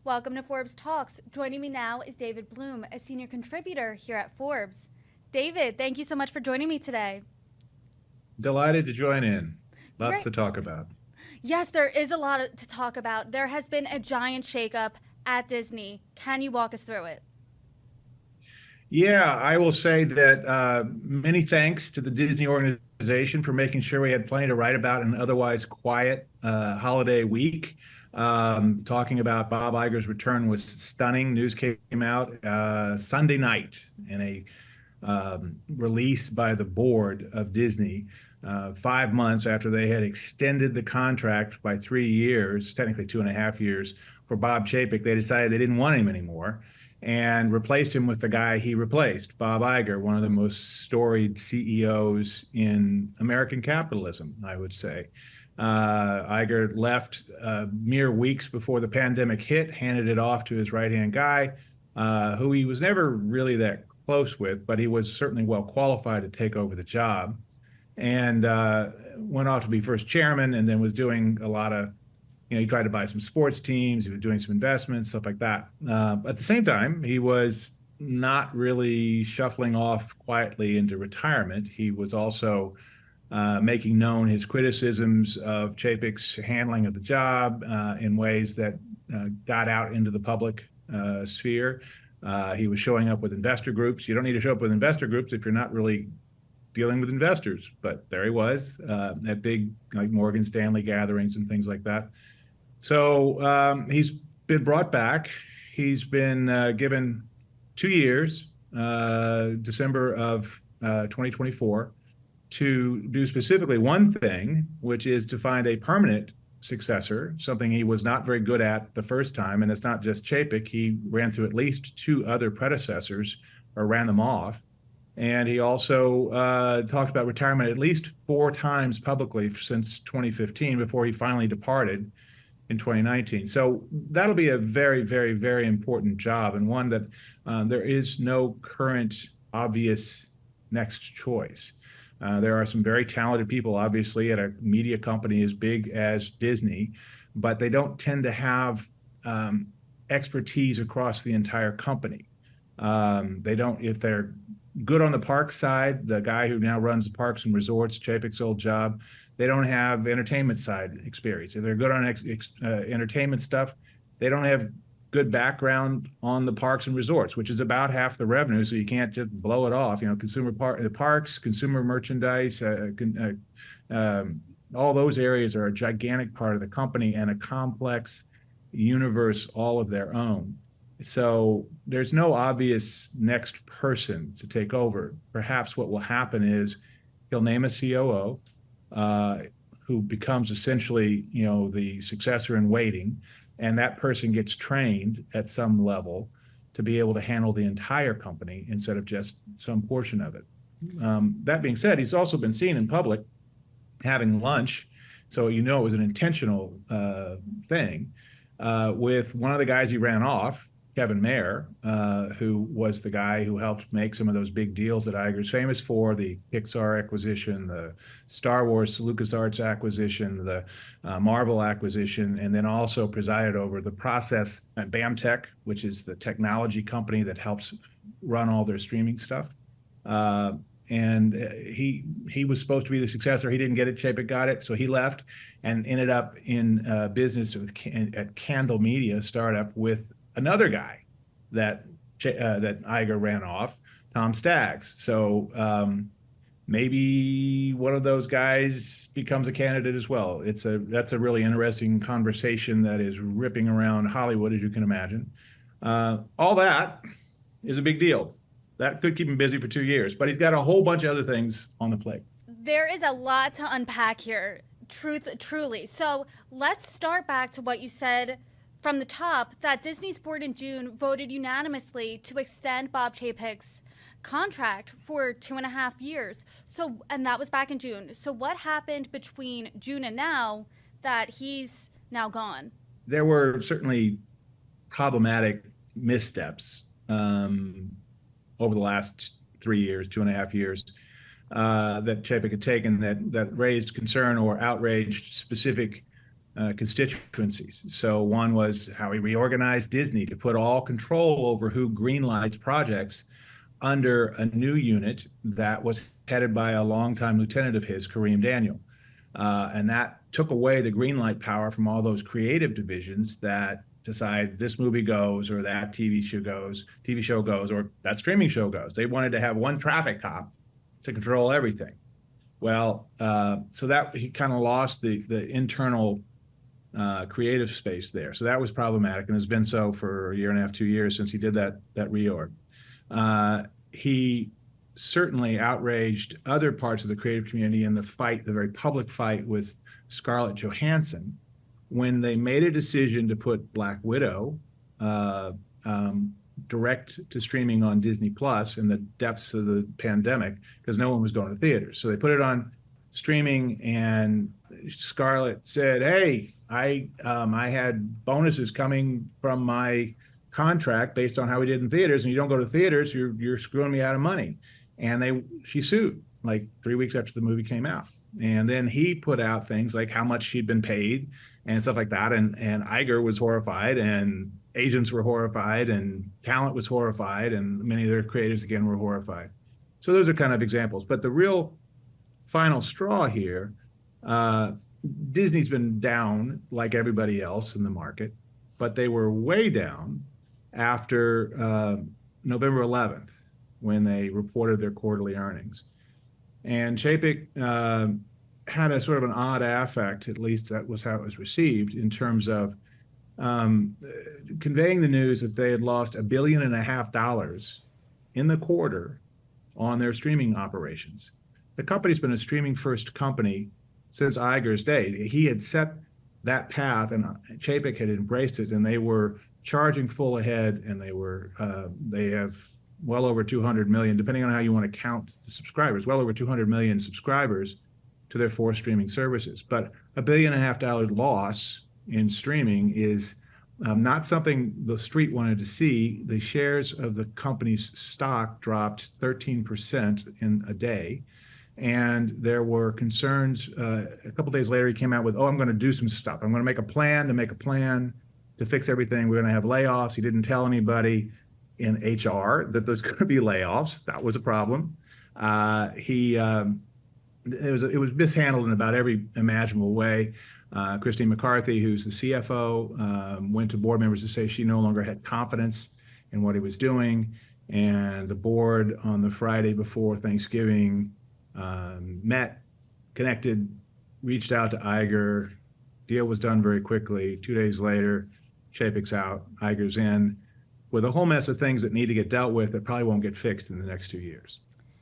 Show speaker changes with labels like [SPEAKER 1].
[SPEAKER 1] Welcome to Forbes Talks. Joining me now is David Bloom, a senior contributor here at Forbes. David, thank you so much for joining me today.
[SPEAKER 2] Delighted to join in. Lots
[SPEAKER 1] Great.
[SPEAKER 2] to talk about.
[SPEAKER 1] Yes, there is a lot to talk about. There has been a giant shakeup at Disney. Can you walk us through it?
[SPEAKER 2] Yeah, I will say that many thanks to the Disney organization for making sure we had plenty to write about an otherwise quiet holiday week. Talking about Bob Iger's return was stunning. News came out Sunday night in a release by the board of Disney 5 months after they had extended the contract by 3 years, technically 2.5 years, for Bob Chapek. They decided they didn't want him anymore and replaced him with the guy he replaced, Bob Iger, one of the most storied CEOs in American capitalism, I would say. Iger left mere weeks before the pandemic hit, handed it off to his right-hand guy, who he was never really that close with, but he was certainly well qualified to take over the job, and went off to be first chairman, and then was doing a lot of, he tried to buy some sports teams. He was doing some investments, stuff like that. At the same time, he was not really shuffling off quietly into retirement. He was also making known his criticisms of Chapek's handling of the job in ways that got out into the public sphere. He was showing up with investor groups. You don't need to show up with investor groups if you're not really dealing with investors, but there he was at big like Morgan Stanley gatherings and things like that. So he's been brought back. He's been given 2 years, December of 2024, to do specifically one thing, which is to find a permanent successor, something he was not very good at the first time. And it's not just Chapek. He ran through at least two other predecessors or ran them off. And he also talked about retirement at least 4 times publicly since 2015 before he finally departed in 2019. So that'll be a very, very, very important job, and one that there is no current obvious next choice. There are some very talented people, obviously, at a media company as big as Disney, but they don't tend to have expertise across the entire company. They don't, if they're good on the park side, the guy who now runs the parks and resorts, Chapek's old job, they don't have entertainment side experience. If they're good on entertainment stuff, they don't have good background on the parks and resorts, which is about half the revenue. So you can't just blow it off. The parks, consumer merchandise, all those areas are a gigantic part of the company and a complex universe all of their own. So there's no obvious next person to take over. Perhaps what will happen is he'll name a COO, who becomes essentially, the successor in waiting, and that person gets trained at some level to be able to handle the entire company instead of just some portion of it. That being said, he's also been seen in public having lunch, so it was an intentional thing with one of the guys he ran off, Kevin Mayer, who was the guy who helped make some of those big deals that Iger's famous for, the Pixar acquisition, the Star Wars LucasArts acquisition, the Marvel acquisition, and then also presided over the process at BAMTech, which is the technology company that helps run all their streaming stuff. And he was supposed to be the successor. He didn't get it. Chapek got it, so he left and ended up in business at Candle Media startup with another guy that Iger ran off, Tom Staggs. So maybe one of those guys becomes a candidate as well. That's a really interesting conversation that is ripping around Hollywood, as you can imagine. All that is a big deal. That could keep him busy for 2 years, but he's got a whole bunch of other things on the plate.
[SPEAKER 1] There is a lot to unpack here, truly. So let's start back to what you said from the top, that Disney's board in June voted unanimously to extend Bob Chapek's contract for 2.5 years. So, and that was back in June. So what happened between June and now that he's now gone?
[SPEAKER 2] There were certainly problematic missteps over the last 3 years, 2.5 years, that Chapek had taken that raised concern or outraged specific constituencies. So one was how he reorganized Disney to put all control over who greenlights projects under a new unit that was headed by a longtime lieutenant of his, Kareem Daniel. And that took away the greenlight power from all those creative divisions that decide this movie goes or that TV show goes, or that streaming show goes. They wanted to have one traffic cop to control everything. Well, so that he kind of lost the internal creative space there. So that was problematic, and has been so for a year and a half, 2 years since he did that reorg. He certainly outraged other parts of the creative community in the very public fight with Scarlett Johansson, when they made a decision to put Black Widow direct to streaming on Disney Plus in the depths of the pandemic, because no one was going to theaters. So they put it on streaming, and Scarlett said, "Hey, I had bonuses coming from my contract based on how we did in theaters, and you don't go to theaters, you're screwing me out of money." And she sued like 3 weeks after the movie came out. And then he put out things like how much she'd been paid and stuff like that. And Iger was horrified, and agents were horrified, and talent was horrified, and many of their creatives again were horrified. So those are kind of examples. But the real final straw here, Disney's been down like everybody else in the market, but they were way down after November 11th, when they reported their quarterly earnings. And Chapek had a sort of an odd affect, at least that was how it was received, in terms of conveying the news that they had lost $1.5 billion in the quarter on their streaming operations. The company's been a streaming first company since Iger's day. He had set that path, and Chapek had embraced it, and they were charging full ahead, and they have well over 200 million, depending on how you want to count the subscribers, well over 200 million subscribers to their 4 streaming services. But $1.5 billion loss in streaming is not something the street wanted to see. The shares of the company's stock dropped 13% in a day. And there were concerns. A couple of days later, he came out with, I'm going to do some stuff. I'm going to make a plan to fix everything. We're going to have layoffs. He didn't tell anybody in HR that there's going to be layoffs. That was a problem. It was mishandled in about every imaginable way. Christine McCarthy, who's the CFO, went to board members to say she no longer had confidence in what he was doing. And the board on the Friday before Thanksgiving met, connected, reached out to Iger. Deal was done very quickly. 2 days later, Chapek's out, Iger's in, with a whole mess of things that need to get dealt with that probably won't get fixed in the next 2 years.